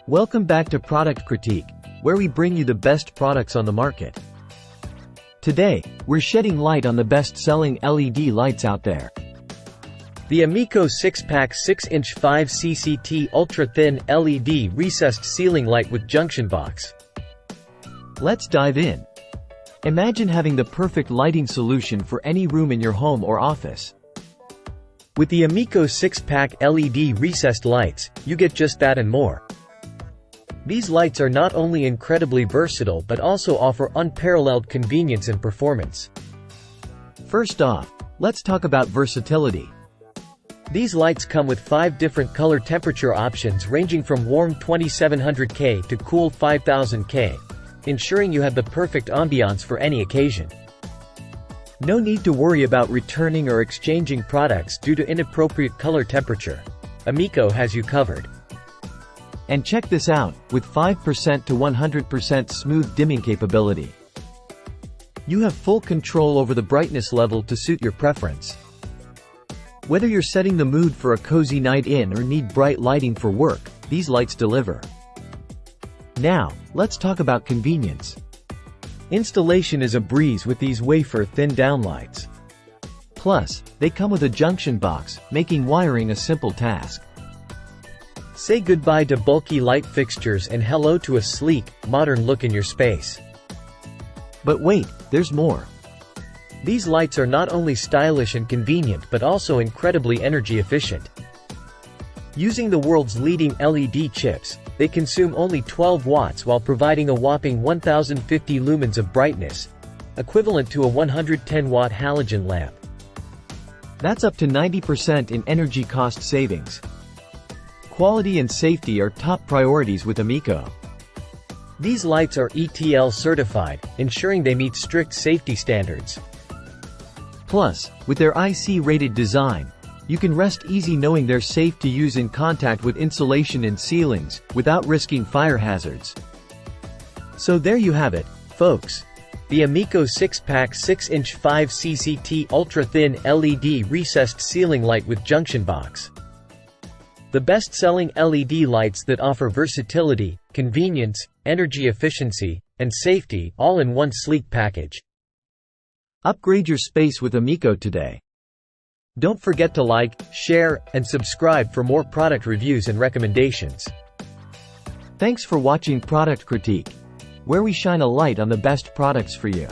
Welcome back to Product Critique, where we bring you the best products on the market. Today, we're shedding light on the best-selling LED lights out there. The Amico 6-pack 6-inch 5 CCT ultra-thin LED recessed ceiling light with junction box. Let's dive in. Imagine having the perfect lighting solution for any room in your home or office. With the Amico 6-pack LED recessed lights, you get just that and more. These lights are not only incredibly versatile but also offer unparalleled convenience and performance. First off, let's talk about versatility. These lights come with 5 different color temperature options ranging from warm 2700K to cool 5000K, ensuring you have the perfect ambiance for any occasion. No need to worry about returning or exchanging products due to inappropriate color temperature. Amico has you covered. And check this out, with 5% to 100% smooth dimming capability. You have full control over the brightness level to suit your preference. Whether you're setting the mood for a cozy night in or need bright lighting for work, these lights deliver. Now, let's talk about convenience. Installation is a breeze with these wafer-thin downlights. Plus, they come with a junction box, making wiring a simple task. Say goodbye to bulky light fixtures and hello to a sleek, modern look in your space. But wait, there's more. These lights are not only stylish and convenient but also incredibly energy efficient. Using the world's leading LED chips, they consume only 12 watts while providing a whopping 1050 lumens of brightness, equivalent to a 110-watt halogen lamp. That's up to 90% in energy cost savings. Quality and safety are top priorities with Amico. These lights are ETL certified, ensuring they meet strict safety standards. Plus, with their IC-rated design, you can rest easy knowing they're safe to use in contact with insulation and ceilings, without risking fire hazards. So there you have it, folks. The Amico 6-pack 6-inch 5 CCT ultra-thin LED recessed ceiling light with junction box. The best-selling LED lights that offer versatility, convenience, energy efficiency, and safety, all in one sleek package. Upgrade your space with Amico today. Don't forget to like, share, and subscribe for more product reviews and recommendations. Thanks for watching Product Critique, where we shine a light on the best products for you.